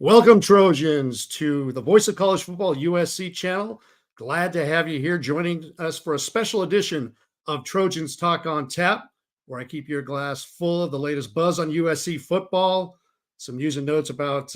Welcome, Trojans, to the Voice of College Football USC channel. Glad to have you here joining us for a special edition of Trojans Talk on Tap, where I keep your glass full of the latest buzz on USC football, some news and notes about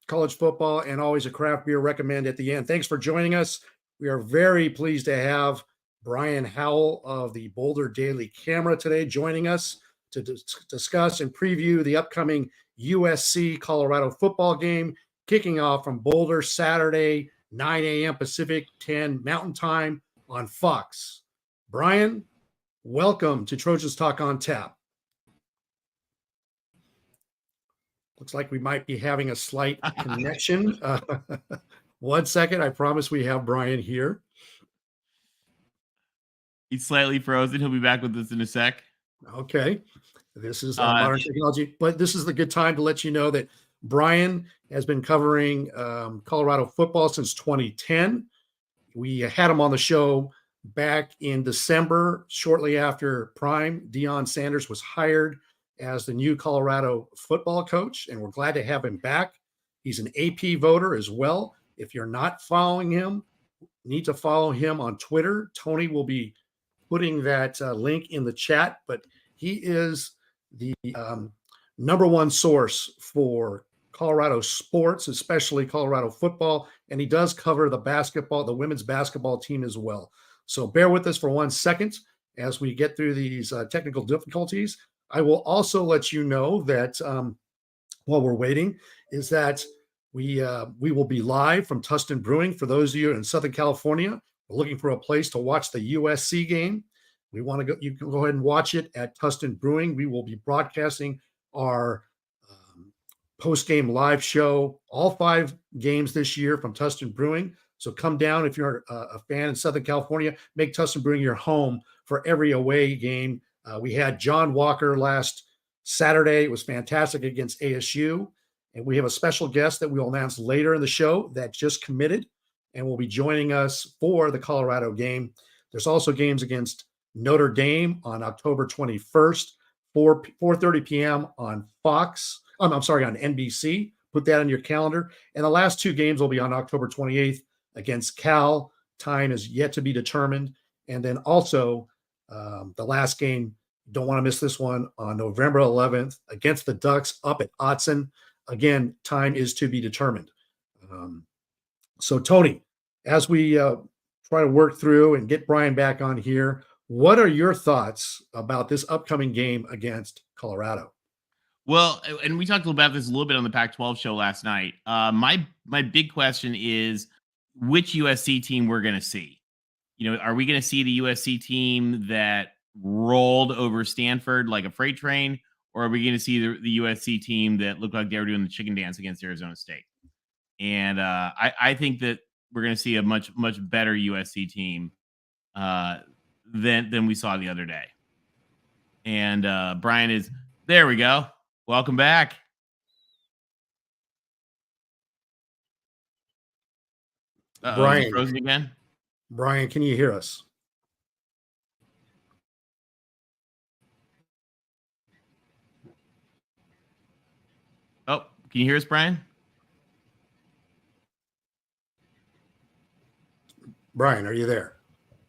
college football, and always a craft beer recommend at the end. Thanks for joining us. We are very pleased to have Brian Howell of the Boulder Daily Camera today joining us to discuss and preview the upcoming USC Colorado football game kicking off from Boulder Saturday, 9 a.m. Pacific, 10 Mountain Time on Fox. Brian, welcome to Trojans Talk on Tap. Looks like we might be having a slight connection. 1 second. I promise we have Brian here. He's slightly frozen. He'll be back with us in a sec. Okay. This is modern technology, but this is the good time to let you know that Brian has been covering Colorado football since 2010. We had him on the show back in December, shortly after Deion Sanders was hired as the new Colorado football coach, and we're glad to have him back. He's an AP voter as well. If you're not following him, need to follow him on Twitter. Tony will be putting that link in the chat, but he is the number one source for Colorado sports, especially Colorado football, and he does cover the women's basketball team as well. So bear with us for 1 second as we get through these technical difficulties. I will also let you know that while we're waiting, is that we will be live from Tustin Brewing. For those of you in Southern California, we're looking for a place to watch the USC game. We want to go. You can go ahead and watch it at Tustin Brewing. We will be broadcasting our post-game live show, all 5 games this year from Tustin Brewing. So come down if you're a fan in Southern California. Make Tustin Brewing your home for every away game. We had John Walker last Saturday. It was fantastic against ASU. And we have a special guest that we'll announce later in the show that just committed and will be joining us for the Colorado game. There's also games against Notre Dame on October 21st, 4:30 p.m. on Fox. On NBC. Put that on your calendar. And the last 2 games will be on October 28th against Cal. Time is yet to be determined. And then also the last game, don't want to miss this one, on November 11th against the Ducks up at Autzen. Again, time is to be determined. So Tony, as we try to work through and get Brian back on here, what are your thoughts about this upcoming game against Colorado? Well, and we talked about this a little bit on the Pac-12 show last night. My big question is which USC team we're going to see. Are we going to see the USC team that rolled over Stanford like a freight train, or are we going to see the USC team that looked like they were doing the chicken dance against Arizona State? And I think that we're going to see a much better USC team than we saw the other day. And Brian is there. We go. Welcome back. Brian, frozen again. Brian, can you hear us? Oh, can you hear us, Brian? Brian, are you there?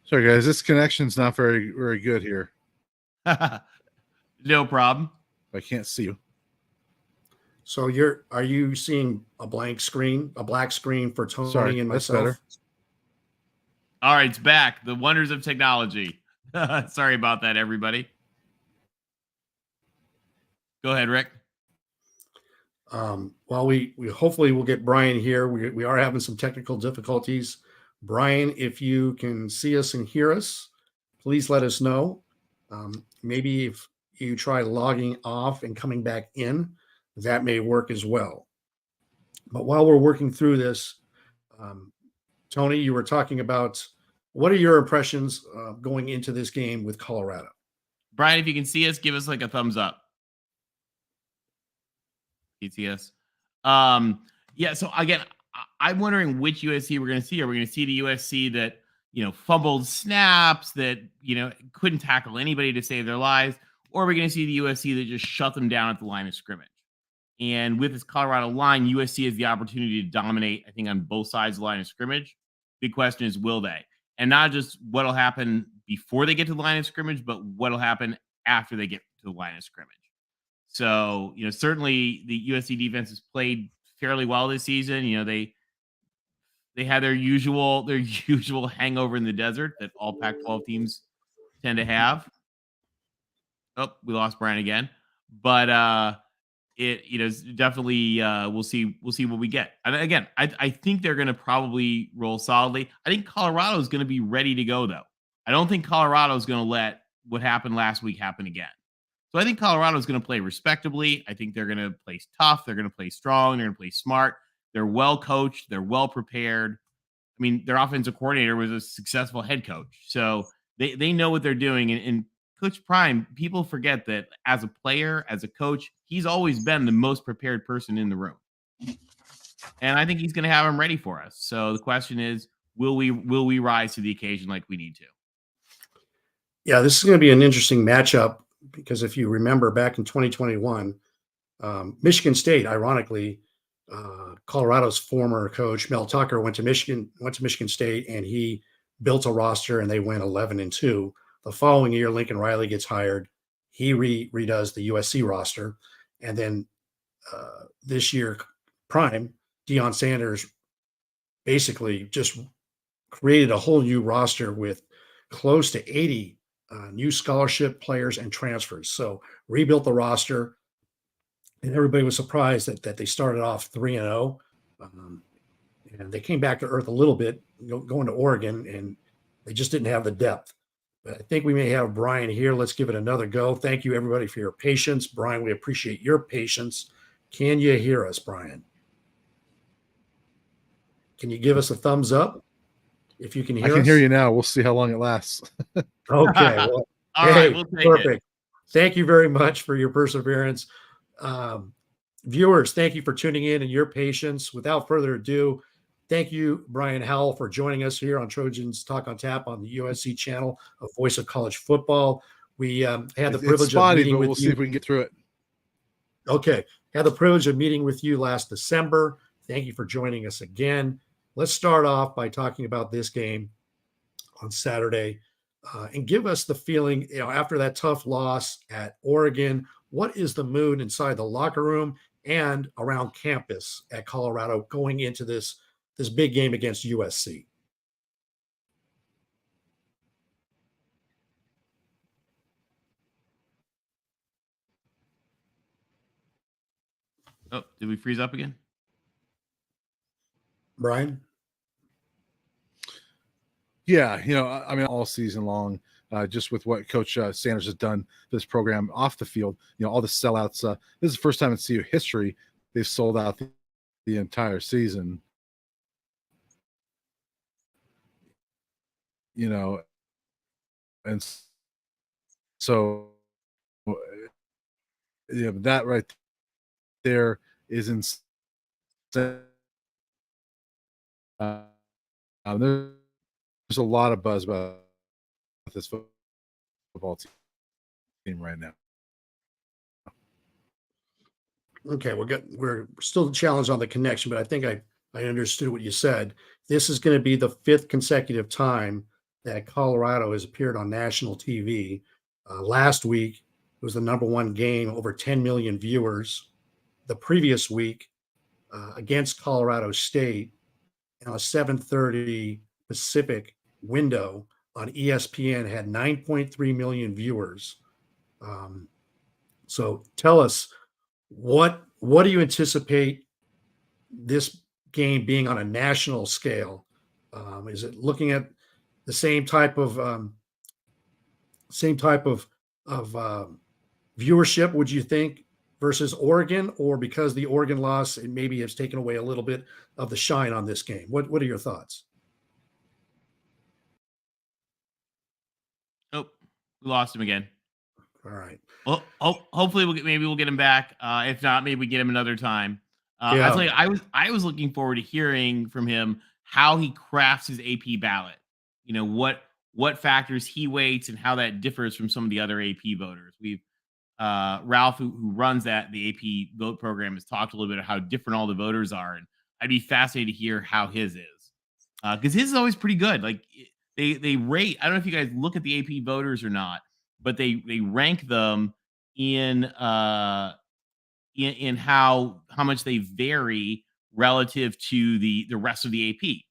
Sorry, guys. This connection's not very, very good here. No problem. I can't see you. So are you seeing a black screen for Tony and myself? That's better. All right, it's back. The wonders of technology. Sorry about that, everybody. Go ahead, Rick. Well, we hopefully will get Brian here. We are having some technical difficulties. Brian, if you can see us and hear us, please let us know. Maybe if you try logging off and coming back in, that may work as well. But while we're working through this, Tony, you were talking about what are your impressions going into this game with Colorado? Brian, if you can see us, give us like a thumbs up. PTS. Yeah, so again, I'm wondering which USC we're going to see. Are we going to see the USC that, fumbled snaps, that, couldn't tackle anybody to save their lives? Or are we going to see the USC that just shut them down at the line of scrimmage? And with this Colorado line, USC has the opportunity to dominate, I think, on both sides of the line of scrimmage. Big question is, will they? And not just what'll happen before they get to the line of scrimmage, but what'll happen after they get to the line of scrimmage. So, certainly the USC defense has played fairly well this season. They had their usual hangover in the desert that all Pac-12 teams tend to have. Oh, we lost Brian again. But it definitely we'll see what we get. And again, I think they're going to probably roll solidly. I think Colorado is going to be ready to go, though. I don't think Colorado is going to let what happened last week happen again. So I think Colorado is going to play respectably. I think they're going to play tough. They're going to play strong. They're going to play smart. They're well coached. They're well prepared. I mean, their offensive coordinator was a successful head coach. So they know what they're doing. And Coach Prime, people forget that as a player, as a coach, he's always been the most prepared person in the room. And I think he's going to have him ready for us. So the question is, will we rise to the occasion like we need to? Yeah, this is going to be an interesting matchup because if you remember back in 2021, Michigan State, ironically, Colorado's former coach Mel Tucker went to Michigan State, and he built a roster, and they went 11-2. The following year, Lincoln Riley gets hired. He redoes the USC roster, and then this year, Prime Deion Sanders basically just created a whole new roster with close to 80 new scholarship players and transfers. So rebuilt the roster, and everybody was surprised that they started off 3-0, and they came back to earth a little bit going to Oregon, and they just didn't have the depth. But I think we may have Brian here. Let's give it another go. Thank you, everybody, for your patience. Brian, we appreciate your patience. Can you hear us, Brian? Can you give us a thumbs up if you can hear us? I can hear you now. We'll see how long it lasts. Okay. Well, all right, we'll take perfect. it. Thank you very much for your perseverance. Viewers, thank you for tuning in and your patience. Without further ado, thank you, Brian Howell, for joining us here on Trojans Talk on Tap on the USC channel, a voice of college football. We had the privilege of meeting with you. We'll see if we can get through it. Okay. Had the privilege of meeting with you last December. Thank you for joining us again. Let's start off by talking about this game on Saturday and give us the feeling, after that tough loss at Oregon, what is the mood inside the locker room and around campus at Colorado going into this big game against USC? Oh, did we freeze up again? Brian? Yeah, I mean, all season long, just with what Coach Sanders has done for this program off the field, all the sellouts. This is the first time in CU history they've sold out the entire season. And so that right there is insane. There's a lot of buzz about this football team right now. Okay, we're still challenged on the connection, but I think I understood what you said. This is going to be the 5th consecutive time that Colorado has appeared on national TV. Last week, it was the #1 game, over 10 million viewers. The previous week, against Colorado State, on a 7:30 Pacific window on ESPN, had 9.3 million viewers. So tell us, what do you anticipate this game being on a national scale? Is it looking at the same type of viewership, would you think, versus Oregon, or because the Oregon loss, it maybe has taken away a little bit of the shine on this game? What are your thoughts? Oh, we lost him again. All right. Well, hopefully we'll get him back. If not, maybe we get him another time. Yeah. I tell you, I was looking forward to hearing from him how he crafts his AP ballot. What factors he weights and how that differs from some of the other AP voters. Ralph, who runs the AP vote program, has talked a little bit about how different all the voters are, and I'd be fascinated to hear how his is, because his is always pretty good. Like they rate. I don't know if you guys look at the AP voters or not, but they rank them in how much they vary relative to the rest of the AP.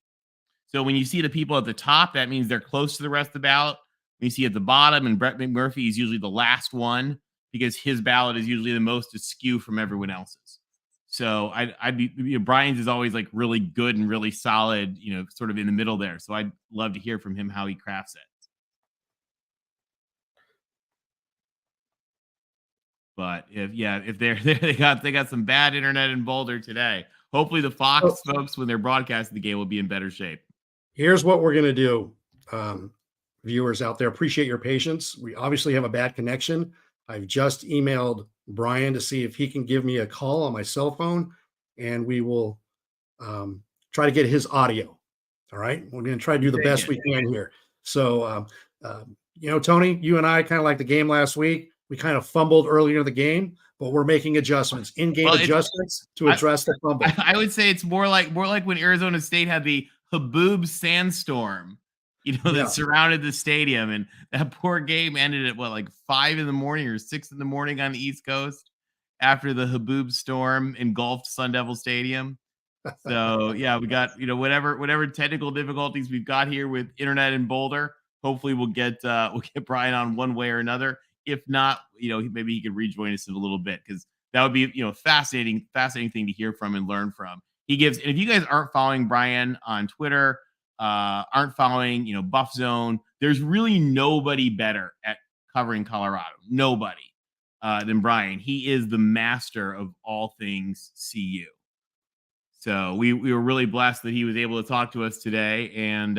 So when you see the people at the top, that means they're close to the rest of the ballot. When you see at the bottom, and Brett McMurphy is usually the last one because his ballot is usually the most askew from everyone else's. So I'd be, Brian's is always like really good and really solid, sort of in the middle there. So I'd love to hear from him how he crafts it. But if they got some bad internet in Boulder today. Hopefully the Fox folks, when they're broadcasting the game, will be in better shape. Here's what we're going to do. Viewers out there, appreciate your patience. We obviously have a bad connection. I've just emailed Brian to see if he can give me a call on my cell phone, and we will try to get his audio. All right. We're going to try to do the best we can here. So, Tony, you and I kind of like the game last week. We kind of fumbled earlier in the game, but we're making adjustments, in-game adjustments to address the fumble. I would say it's more like when Arizona State had the Haboob sandstorm, that surrounded the stadium, and that poor game ended at 5 in the morning or 6 in the morning on the East Coast after the Haboob storm engulfed Sun Devil Stadium. So we got whatever technical difficulties we've got here with internet in Boulder. Hopefully we'll get Brian on one way or another. If not, maybe he could rejoin us in a little bit, because that would be a fascinating thing to hear from and learn from. And if you guys aren't following Brian on Twitter, aren't following Buff Zone, there's really nobody better at covering Colorado, nobody than Brian. He is the master of all things CU. So we were really blessed that he was able to talk to us today, and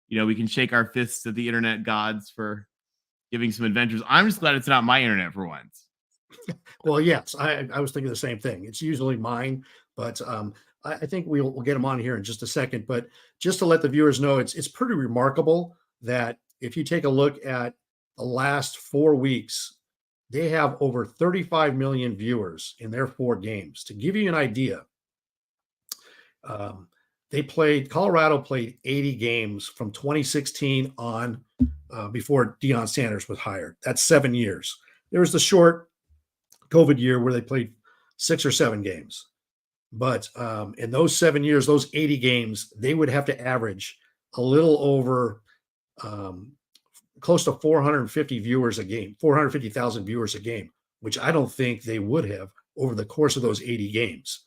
we can shake our fists at the internet gods for giving some adventures. I'm just glad it's not my internet for once. Well, yes, I was thinking the same thing. It's usually mine, but I think we'll get him on here in just a second. But just to let the viewers know, it's pretty remarkable that if you take a look at the last 4 weeks, they have over 35 million viewers in their 4 games. To give you an idea, Colorado played 80 games from 2016 on before Deion Sanders was hired. That's 7 years. There was the short COVID year where they played 6 or 7 games. But in those 7 years, those 80 games, they would have to average a little over close to 450 viewers a game, 450,000 viewers a game, which I don't think they would have over the course of those 80 games.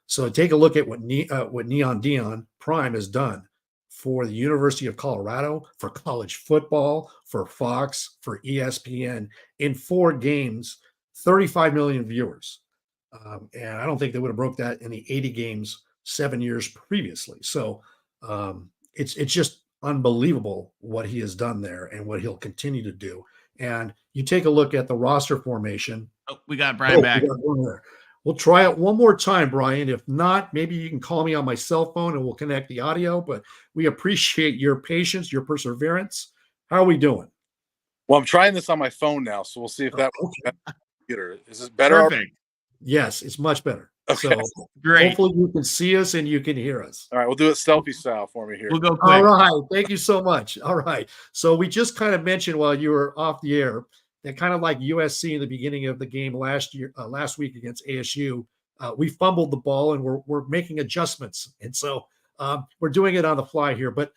So take a look at what Neon Deion Prime has done for the University of Colorado, for college football, for Fox, for ESPN. In 4 games, 35 million viewers. And I don't think they would have broke that in the 80 games 7 years previously. So it's just unbelievable what he has done there and what he'll continue to do. And you take a look at the roster formation. Oh, we got Brian back. We'll try it one more time, Brian. If not, maybe you can call me on my cell phone and we'll connect the audio. But we appreciate your patience, your perseverance. How are we doing? Well, I'm trying this on my phone now, so we'll see if that works. Computer. Is this better? Perfect. Yes, it's much better. Okay. So Great. Hopefully you can see us and you can hear us. All right, we'll do it selfie style for me here. We'll go quick. All right. Thank you so much. All right. So we just kind of mentioned while you were off the air that kind of like USC in the beginning of the game last week against ASU, we fumbled the ball and we're making adjustments. And so we're doing it on the fly here. But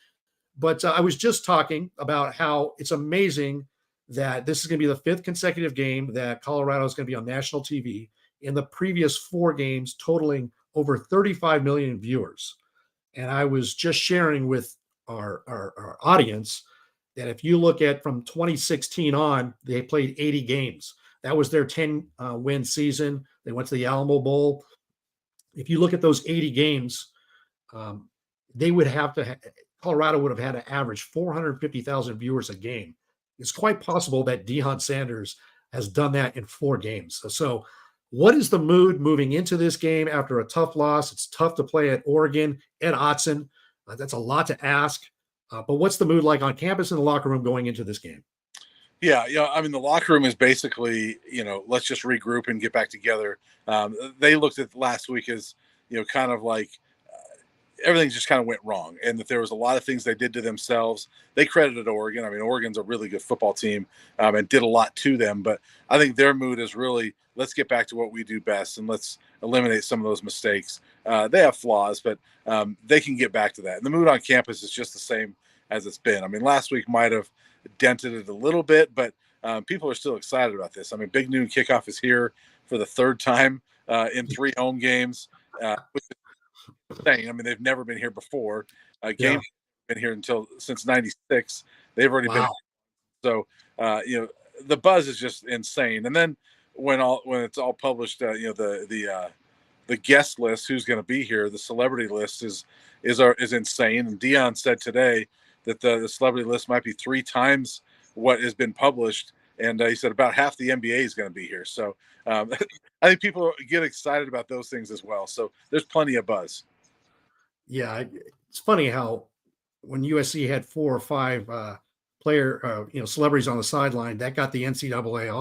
I was just talking about how it's amazing that this is going to be the 5th consecutive game that Colorado is going to be on national TV. In the previous 4 games, totaling over 35 million viewers. And I was just sharing with our audience that if you look at from 2016 on, they played 80 games. That was their 10-win season. They went to the Alamo Bowl. If you look at those 80 games, they would have to Colorado would have had to average 450,000 viewers a game. It's quite possible that Deion Sanders has done that in 4 games. So what is the mood moving into this game after a tough loss? It's tough to play at Oregon, at Autzen. That's a lot to ask. But what's the mood like on campus in the locker room going into this game? Yeah, I mean, the locker room is basically, let's just regroup and get back together. They looked at last week as, kind of like everything just kind of went wrong, and that there was a lot of things they did to themselves. They credited Oregon. I mean, Oregon's a really good football team, and did a lot to them. But I think their mood is really, let's get back to what we do best and let's eliminate some of those mistakes. They have flaws, but they can get back to that. And the mood on campus is just the same as it's been. I mean, last week might have dented it a little bit, but people are still excited about this. I mean, Big Noon Kickoff is here for the third time in 3 home games, which is insane. I mean, they've never been here before. Games been here since '96. They've already been. So the buzz is just insane. And then when it's all published, the guest list, who's going to be here, the celebrity list is insane. And Dion said today that the celebrity list might be 3 times what has been published. And he said about half the NBA is going to be here. So I think people get excited about those things as well. So there's plenty of buzz. Yeah, it's funny how when USC had 4 or 5 celebrities on the sideline, that got the NCAA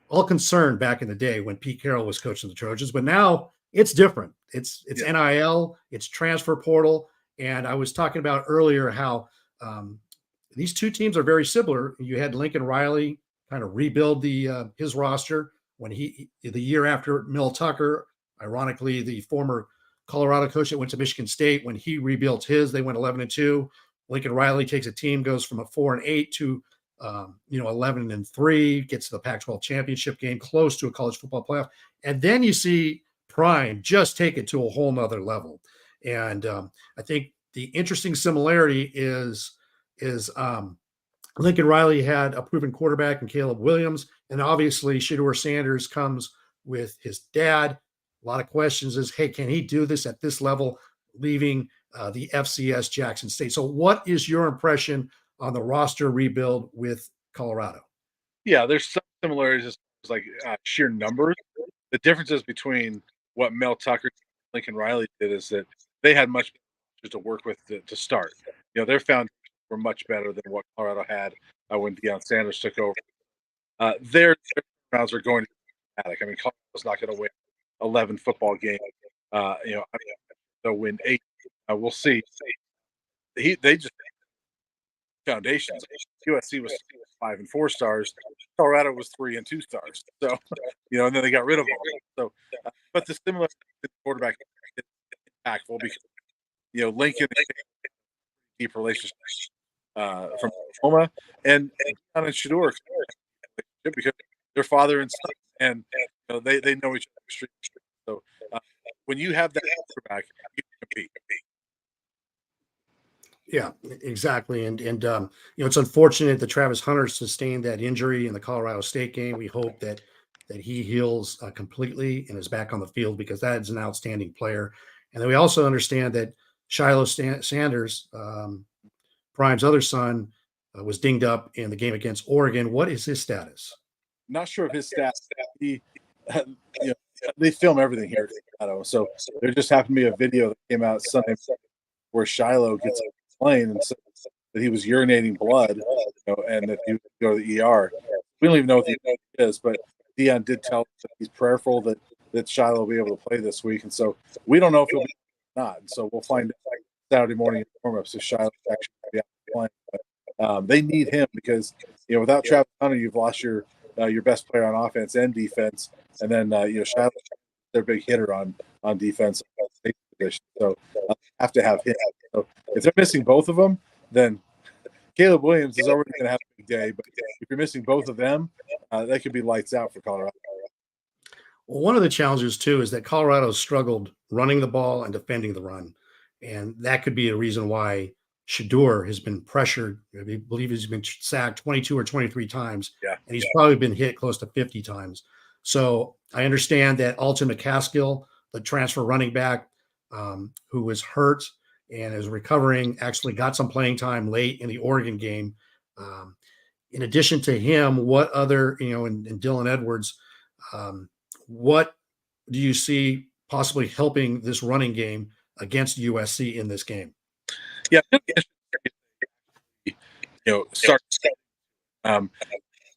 all concerned back in the day when Pete Carroll was coaching the Trojans. But now it's different. It's NIL, it's transfer portal. And I was talking about earlier how these two teams are very similar. You had Lincoln Riley kind of rebuild his roster when the year after Mel Tucker, ironically, the former Colorado coach that went to Michigan State, when he rebuilt his, they went 11-2. Lincoln Riley takes a team, goes from a 4-8 to 11-3, gets to the Pac-12 championship game, close to a college football playoff. And then you see Prime just take it to a whole nother level. And I think the interesting similarity is Lincoln Riley had a proven quarterback in Caleb Williams. And obviously Shedeur Sanders comes with his dad. A lot of questions is, hey, can he do this at this level, leaving the FCS Jackson State? So what is your impression on the roster rebuild with Colorado? Yeah, there's some similarities as like sheer numbers. The differences between what Mel Tucker and Lincoln Riley did is that they had much to work with to start. Their foundations were much better than what Colorado had when Deion Sanders took over. Their rounds are going to be dramatic. I mean, Colorado's not going to win 11 football games. They'll win 8. We'll see. They just foundations. USC was 5 and 4 stars. Colorado was 3 and 2 stars. So, and then they got rid of all. So, but the similar quarterback is impactful because Lincoln deep relationships from Oklahoma and Shedeur because they're father and son, and they know each other. So when you have that quarterback, you can compete. Yeah, exactly. And it's unfortunate that Travis Hunter sustained that injury in the Colorado State game. We hope that he heals completely and is back on the field, because that is an outstanding player. And then we also understand that Shiloh Sanders, Prime's other son, was dinged up in the game against Oregon. What is his status? Not sure of his stats. They film everything here in Colorado. So there just happened to be a video that came out Sunday where Shiloh gets on the plane and says that he was urinating blood, and that he would go to the ER. We don't even know what the ER is, but Deion did tell us that he's prayerful that Shiloh will be able to play this week. And so we don't know if he'll be or not. And so we'll find out Saturday morning in warm-ups if Shiloh actually be out playing. But they need him because without Travis Hunter, you've lost your best player on offense and defense, and then Shiloh, their big hitter on defense. So have to have him. So if they're missing both of them, then Caleb Williams is already going to have a big day. But if you're missing both of them, that could be lights out for Colorado. Well, one of the challenges too is that Colorado struggled running the ball and defending the run, and that could be a reason why Shedeur has been pressured. I believe he's been sacked 22 or 23 times, and he's probably been hit close to 50 times. So I understand that Alton McCaskill, the transfer running back, who was hurt and is recovering, actually got some playing time late in the Oregon game. In addition to him, what other, and Dylan Edwards, what do you see possibly helping this running game against USC in this game? Yeah, start Um,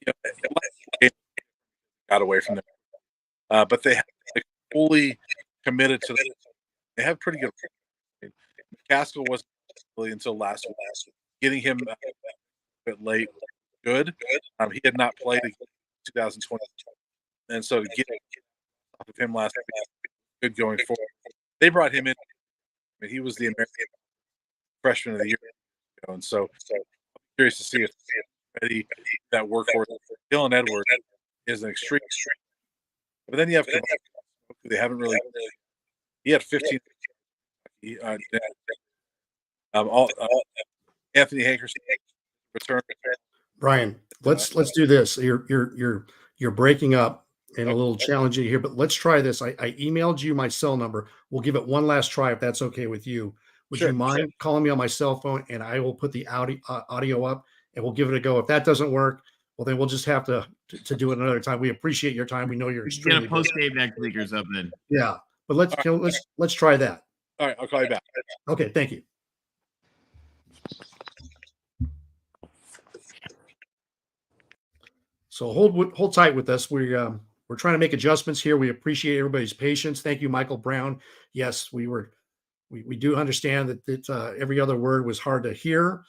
you know, got away from them, but they have fully committed to them. They have pretty good. McCaskill wasn't really until last week. Getting him a bit late, good. He had not played in 2020, and so to get off of him last week, good going forward. They brought him in. I mean, he was the American freshman of the year, and so I'm curious to see if ready that workhorse. Dylan Edwards is an extreme, but then you have they haven't really. He had 15. Anthony Hankerson return. Brian, let's do this. You're breaking up and a little challenging here, but let's try this. I emailed you my cell number. We'll give it one last try if that's okay with you. Would you mind calling me on my cell phone, and I will put the audio up and we'll give it a go. If that doesn't work, well, then we'll just have to do it another time. We appreciate your time. We know you're extremely get a post game next week or something. Yeah, but let's try that. All right, I'll call you back. Okay, thank you. So hold tight with us. We're trying to make adjustments here. We appreciate everybody's patience. Thank you, Michael Brown. Yes, we do understand that every other word was hard to hear.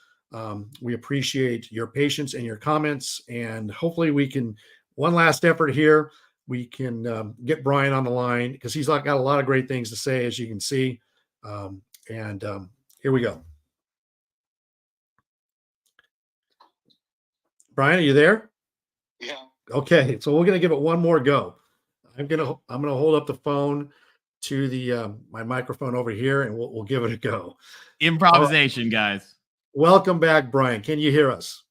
We appreciate your patience and your comments, and hopefully we can, one last effort here, we can get Brian on the line because he's got a lot of great things to say, as you can see. Here we go. Brian, are you there? Yeah. Okay, so we're gonna give it one more go. I'm gonna hold up the phone to the my microphone over here, and we'll give it a go. Improvisation, guys. Welcome back, Brian. Can you hear us?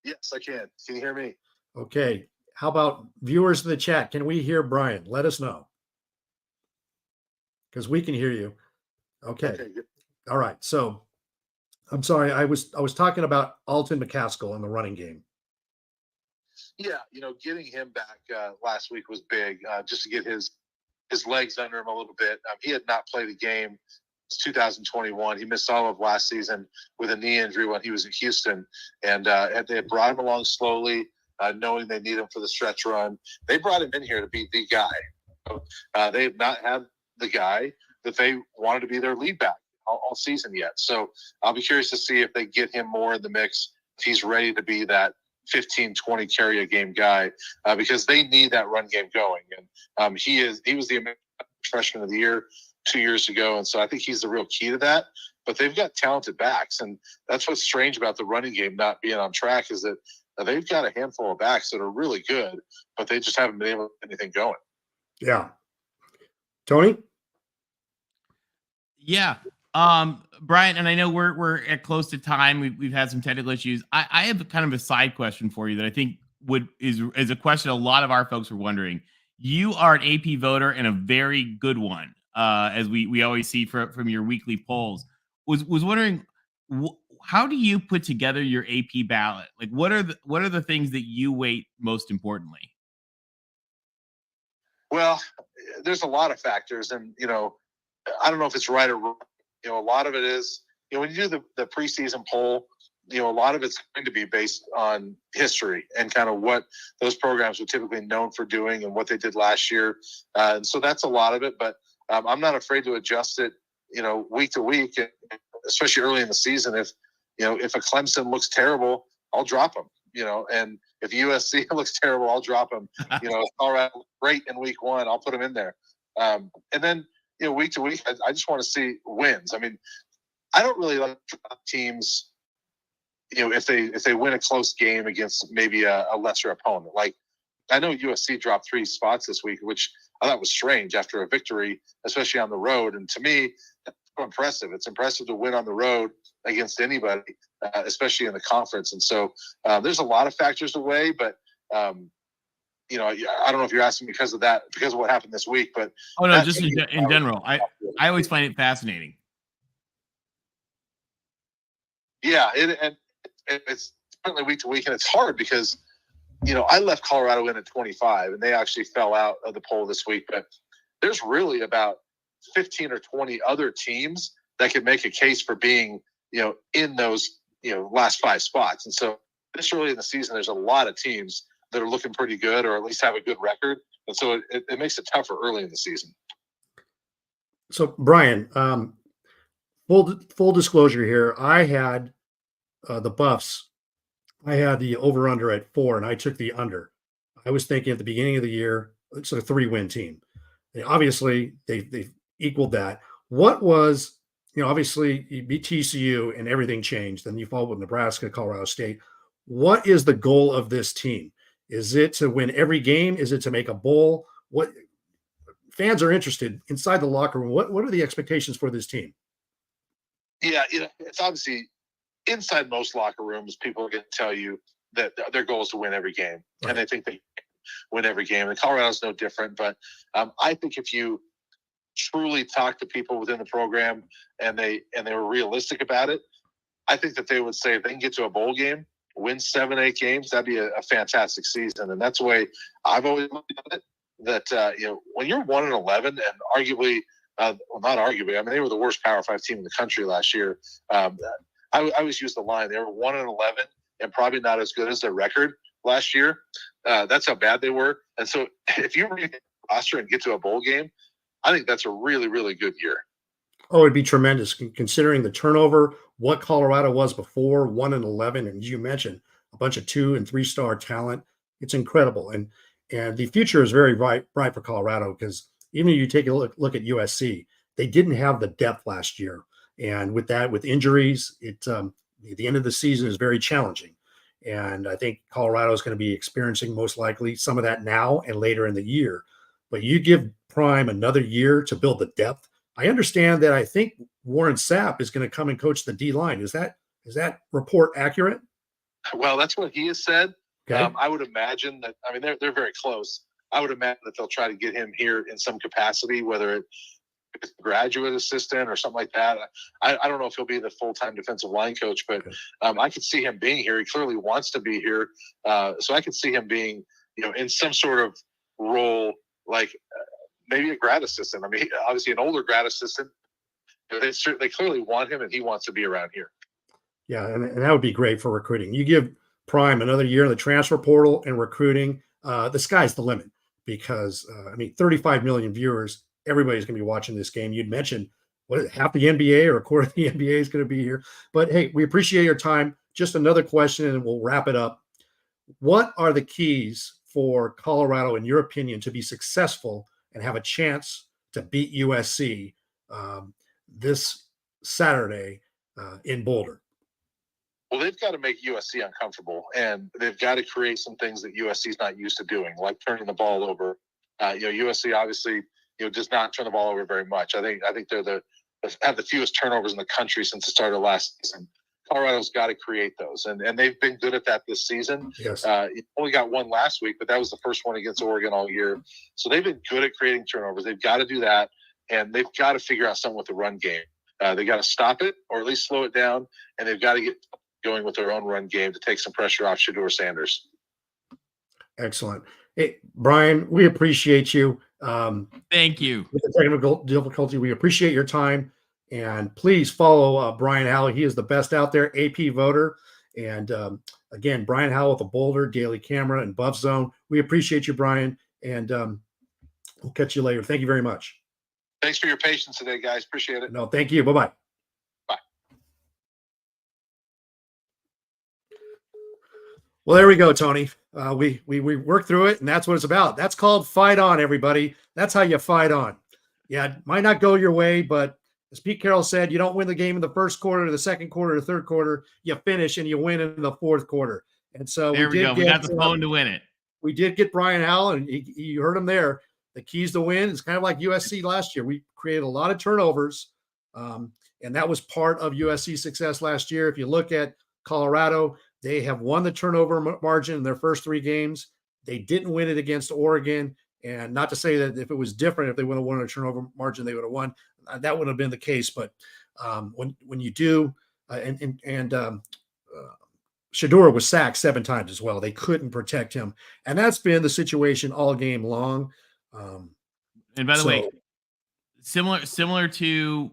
Yes, I can. Can you hear me? Okay. How about viewers in the chat? Can we hear Brian? Let us know, because we can hear you. Okay. Good. All right. So I'm sorry. I was talking about Alton McCaskill in the running game. Yeah, getting him back last week was big, just to get his legs under him a little bit. He had not played a game since 2021. He missed all of last season with a knee injury when he was in Houston, and they had brought him along slowly, knowing they need him for the stretch run. They brought him in here to be the guy. So, they have not had the guy that they wanted to be their lead back all season yet. So I'll be curious to see if they get him more in the mix, if he's ready to be that 15, 20 carry a game guy, because they need that run game going. And he was the American freshman of the year 2 years ago. And so I think he's the real key to that. But they've got talented backs. And that's what's strange about the running game not being on track, is that they've got a handful of backs that are really good, but they just haven't been able to get anything going. Yeah. Tony? Yeah. Brian, and I know we're at close to time. We've had some technical issues. I have kind of a side question for you that I think is a question a lot of our folks are wondering. You are an AP voter and a very good one, as we always see from your weekly polls. Was wondering, how do you put together your AP ballot? Like, what are the things that you weight most importantly? Well, there's a lot of factors, and I don't know if it's right or wrong. A lot of it is, when you do the preseason poll, a lot of it's going to be based on history and kind of what those programs were typically known for doing and what they did last year. And so that's a lot of it, but I'm not afraid to adjust it, week to week, especially early in the season. If a Clemson looks terrible, I'll drop them, and if USC looks terrible, I'll drop them. All right, great in week one, I'll put them in there. And then, week to week, I just want to see wins. I mean, I don't really like teams, if they win a close game against maybe a lesser opponent. Like, I know USC dropped 3 spots this week, which I thought was strange after a victory, especially on the road. And to me, that's impressive. It's impressive to win on the road against anybody, especially in the conference. And so there's a lot of factors to weigh, but I don't know if you're asking because of what happened this week, but just in general, I always find it fascinating. Yeah, it's certainly week to week, and it's hard because I left Colorado in at 25, and they actually fell out of the poll this week. But there's really about 15 or 20 other teams that could make a case for being in those last 5 spots, and so this early in the season, there's a lot of teams that are looking pretty good, or at least have a good record, and so it makes it tougher early in the season. So Brian, full disclosure here, I had the Buffs. I had the over under at 4, and I took the under. I was thinking at the beginning of the year, it's a 3-win team. Obviously, they've equaled that. What was, obviously you beat TCU and everything changed. Then you followed with Nebraska, Colorado State. What is the goal of this team? Is it to win every game? Is it to make a bowl? What fans are interested inside the locker room? What are the expectations for this team? Yeah, it's obviously inside most locker rooms, people are going to tell you that their goal is to win every game, right, and they think they win every game. And Colorado's no different. But I think if you truly talk to people within the program and they were realistic about it, I think that they would say if they can get to a bowl game, win 7-8 games, that'd be a fantastic season. And that's the way I've always looked at it. That when you're 1-11 and arguably, well, not arguably, I mean, they were the worst Power 5 team in the country last year. I always use the line, they were 1-11 and probably not as good as their record last year. That's how bad they were. And so if you read the roster and get to a bowl game, I think that's a really, really good year. Oh, it'd be tremendous considering the turnover, what Colorado was before 1-11. And as you mentioned, a bunch of 2- and 3-star talent. It's incredible. And the future is very bright for Colorado, because even if you take a look at USC, they didn't have the depth last year. And with injuries, the end of the season is very challenging. And I think Colorado is going to be experiencing most likely some of that now and later in the year. But you give Prime another year to build the depth. I understand that. I think Warren Sapp is going to come and coach the D-line. Is that report accurate? Well, that's what he has said. Okay. I would imagine that. I mean, they're very close. I would imagine that they'll try to get him here in some capacity, whether it's a graduate assistant or something like that. I don't know if he'll be the full-time defensive line coach, but I could see him being here. He clearly wants to be here, so I could see him being, in some sort of role, like maybe a grad assistant. I mean, obviously an older grad assistant. They clearly want him, and he wants to be around here. Yeah, and that would be great for recruiting. You give Prime another year in the transfer portal and recruiting, the sky's the limit, because 35 million viewers, everybody's going to be watching this game. You'd mentioned half the NBA or a quarter of the NBA is going to be here. But hey, we appreciate your time. Just another question and we'll wrap it up. What are the keys for Colorado, in your opinion, to be successful and have a chance to beat USC this Saturday in Boulder? Well, they've got to make USC uncomfortable, and they've got to create some things that USC is not used to doing, like turning the ball over. USC obviously, does not turn the ball over very much. I think they're have the fewest turnovers in the country since the start of last season. Colorado's got to create those, and they've been good at that this season. Yes. Only got one last week, but that was the first one against Oregon all year. So they've been good at creating turnovers. They've got to do that, and they've got to figure out something with the run game. They got to stop it, or at least slow it down, and they've got to get going with their own run game to take some pressure off Shedeur Sanders. Excellent. Hey, Brian, we appreciate you. Thank you. With the technical difficulty, we appreciate your time. And please follow Brian Howell. He is the best out there, AP voter. And again, Brian Howell with the Boulder, Daily Camera, and Buff Zone. We appreciate you, Brian. And we'll catch you later. Thank you very much. Thanks for your patience today, guys. Appreciate it. No, thank you. Bye-bye. Bye. Well, there we go, Tony. We worked through it, and that's what it's about. That's called fight on, everybody. That's how you fight on. Yeah, it might not go your way, but as Pete Carroll said, you don't win the game in the first quarter, the second quarter, the third quarter. You finish and you win in the fourth quarter. And so there we go. We got the phone to win it. We did get Brian Howell, and you heard him there. The keys to win is kind of like USC last year. We created a lot of turnovers, and that was part of USC's success last year. If you look at Colorado, they have won the turnover margin in their first 3 games. They didn't win it against Oregon. And not to say that if it was different, if they would have won a turnover margin, they would have won. That would have been the case. But when you do, Shedeur was sacked 7 times as well. They couldn't protect him. And that's been the situation all game long. And by the way, similar to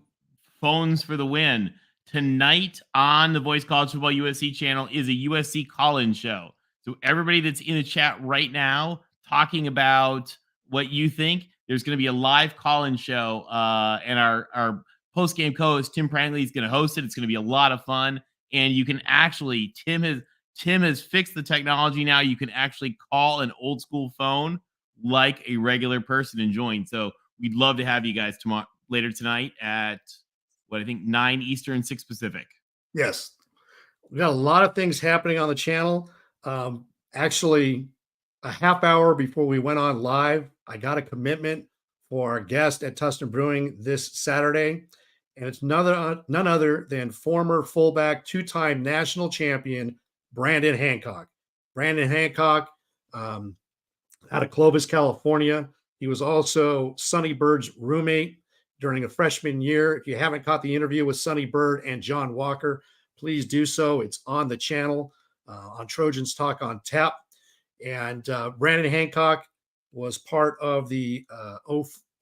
phones for the win, tonight on the Voice College Football USC channel is a USC call-in show. So everybody that's in the chat right now talking about what you think, there's going to be a live call-in show, and our post-game co-host Tim Prangley is going to host it. It's going to be a lot of fun, and you can actually Tim has fixed the technology now. You can actually call an old school phone like a regular person and join. So we'd love to have you guys later tonight at what I think 9 Eastern, 6 Pacific. Yes. We got a lot of things happening on the channel. Actually, a half hour before we went on live, I got a commitment for our guest at Tustin Brewing this Saturday. And it's none other than former fullback, 2-time national champion, Brandon Hancock. Brandon Hancock, out of Clovis, California. He was also Sonny Bird's roommate during a freshman year. If you haven't caught the interview with Sonny Bird and John Walker, please do so. It's on the channel on Trojans Talk on Tap. And Brandon Hancock was part of the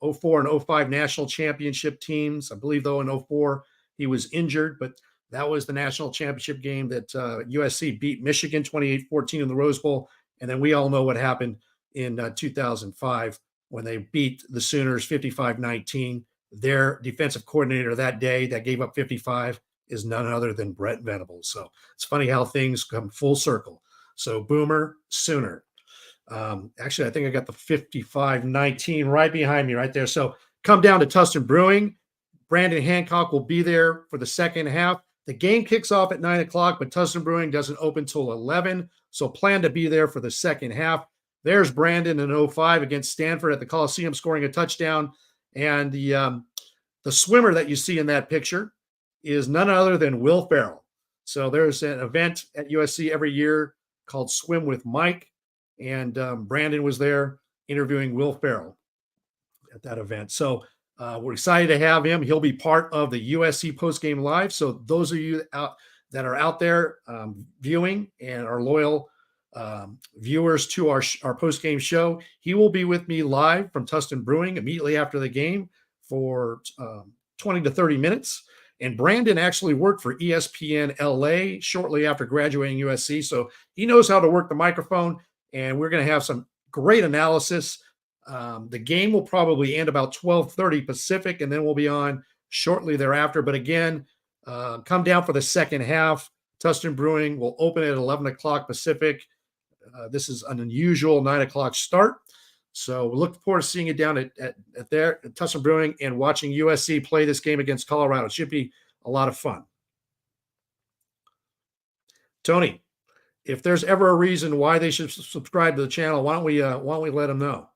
04 and 05 national championship teams. I believe, though, in 04 he was injured, but that was the national championship game that USC beat Michigan 28-14 in the Rose Bowl. And then we all know what happened in 2005 when they beat the Sooners 55-19. Their defensive coordinator that day that gave up 55 is none other than Brent Venables. So it's funny how things come full circle. So Boomer, Sooner. Actually, I think I got the 55-19 right behind me right there. So come down to Tustin Brewing. Brandon Hancock will be there for the second half. The game kicks off at 9 o'clock, but Tustin Brewing doesn't open till 11. So plan to be there for the second half. There's Brandon in 05 against Stanford at the Coliseum scoring a touchdown. And the swimmer that you see in that picture is none other than Will Ferrell. So there's an event at USC every year called Swim with Mike. And Brandon was there interviewing Will Ferrell at that event. So we're excited to have him. He'll be part of the USC postgame live. So those of you that are out there viewing and are loyal viewers to our postgame show, he will be with me live from Tustin Brewing immediately after the game for 20 to 30 minutes. And Brandon actually worked for ESPN LA shortly after graduating USC. So he knows how to work the microphone, and we're going to have some great analysis. The game will probably end about 12:30 Pacific, and then we'll be on shortly thereafter. But again, come down for the second half. Tustin Brewing will open at 11 o'clock Pacific. This is an unusual 9 o'clock start. So we look forward to seeing you down at Tustin Brewing and watching USC play this game against Colorado. It should be a lot of fun. Tony, if there's ever a reason why they should subscribe to the channel, why don't we let them know?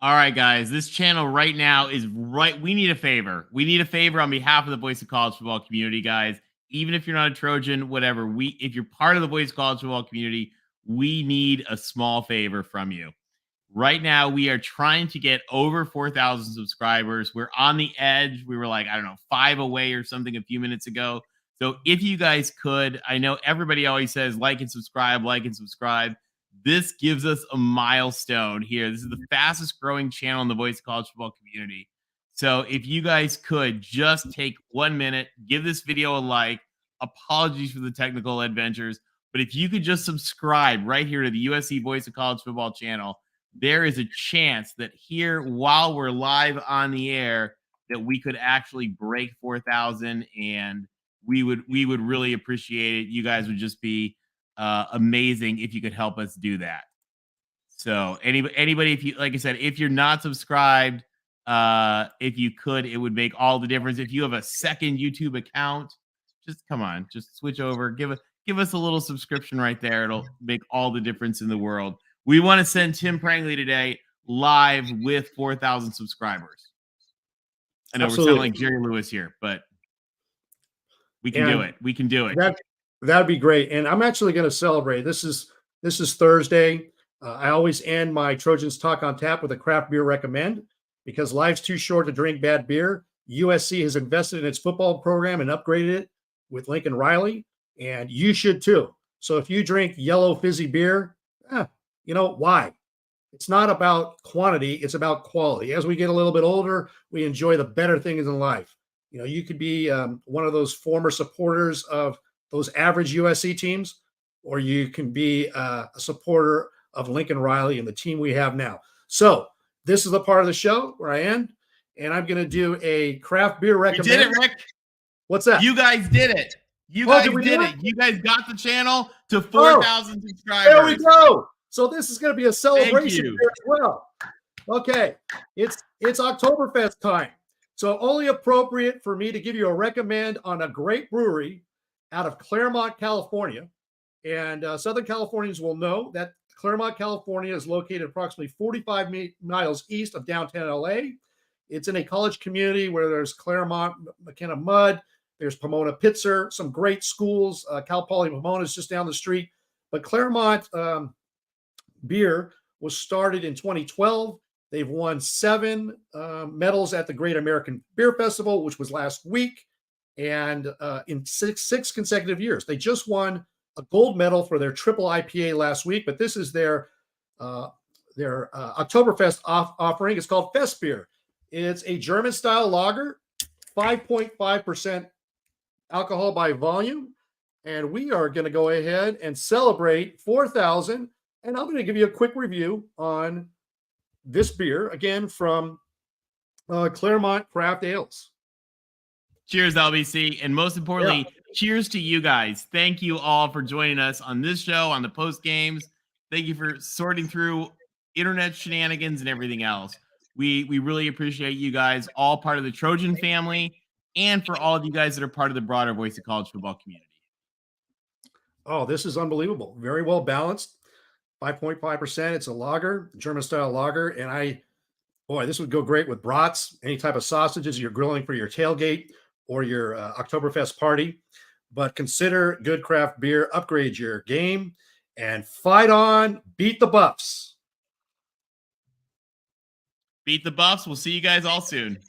All right, guys, this channel right now is right. We need a favor. We need a favor on behalf of the Voice of College Football community, guys. Even if you're not a Trojan, whatever, if you're part of the Voice of College Football community, we need a small favor from you. Right now, we are trying to get over 4,000 subscribers. We're on the edge. We were like, I don't know, 5 away or something a few minutes ago. So if you guys could, I know everybody always says like and subscribe, like and subscribe. This gives us a milestone here. This is the fastest growing channel in the Voice of College Football community. So if you guys could just take 1 minute, give this video a like. Apologies for the technical adventures, but if you could just subscribe right here to the USC Voice of College Football channel, there is a chance that here, while we're live on the air, that we could actually break 4,000, and we would really appreciate it. You guys would just be amazing if you could help us do that. So anybody, if you, like I said, if you're not subscribed, if you could, it would make all the difference. If you have a second YouTube account, just come on, just switch over, give us a little subscription right there. It'll make all the difference in the world. We want to send Tim Prangley today live with 4,000 subscribers. I know Absolutely. we're sounding like Jerry Lewis here, but we can do it. We can do it. That'd be great. And I'm actually going to celebrate. This is Thursday. I always end my Trojans Talk on Tap with a craft beer recommend, because life's too short to drink bad beer. USC has invested in its football program and upgraded it with Lincoln Riley, and you should too. So if you drink yellow fizzy beer, you know why? It's not about quantity, it's about quality. As we get a little bit older, we enjoy the better things in life. You know, you could be one of those former supporters of those average USC teams, or you can be a supporter of Lincoln Riley and the team we have now. So this is the part of the show where I end, and I'm going to do a craft beer You recommendation. did it, Rick. What's that? You guys did it. You Oh, guys did we do did it? it. You guys got the channel to 4,000 subscribers. There we go. So this is going to be a celebration you. here as well. Okay, it's Oktoberfest time, so only appropriate for me to give you a recommend on a great brewery out of Claremont, California. And Southern Californians will know that Claremont, California is located approximately 45 miles east of downtown LA. It's in a college community where there's Claremont, McKenna Mudd, there's Pomona Pitzer, some great schools. Cal Poly Pomona is just down the street. But Claremont beer was started in 2012. They've won 7 medals at the Great American Beer Festival, which was last week, and in six consecutive years. They just won a gold medal for their triple IPA last week, but this is their Oktoberfest offering. It's called Fest Beer. It's a German-style lager, 5.5% alcohol by volume, and we are going to go ahead and celebrate 4,000, and I'm going to give you a quick review on this beer, again, from Claremont Craft Ales. Cheers, LBC. And most importantly, cheers to you guys. Thank you all for joining us on this show, on the post games. Thank you for sorting through internet shenanigans and everything else. We really appreciate you guys, all part of the Trojan family, and for all of you guys that are part of the broader Voice of College Football community. Oh, this is unbelievable. Very well balanced. 5.5%. It's a lager, German-style lager. And this would go great with brats, any type of sausages you're grilling for your tailgate or your Oktoberfest party. But consider good craft beer, upgrade your game, and fight on, beat the Buffs. Beat the Buffs. We'll see you guys all soon.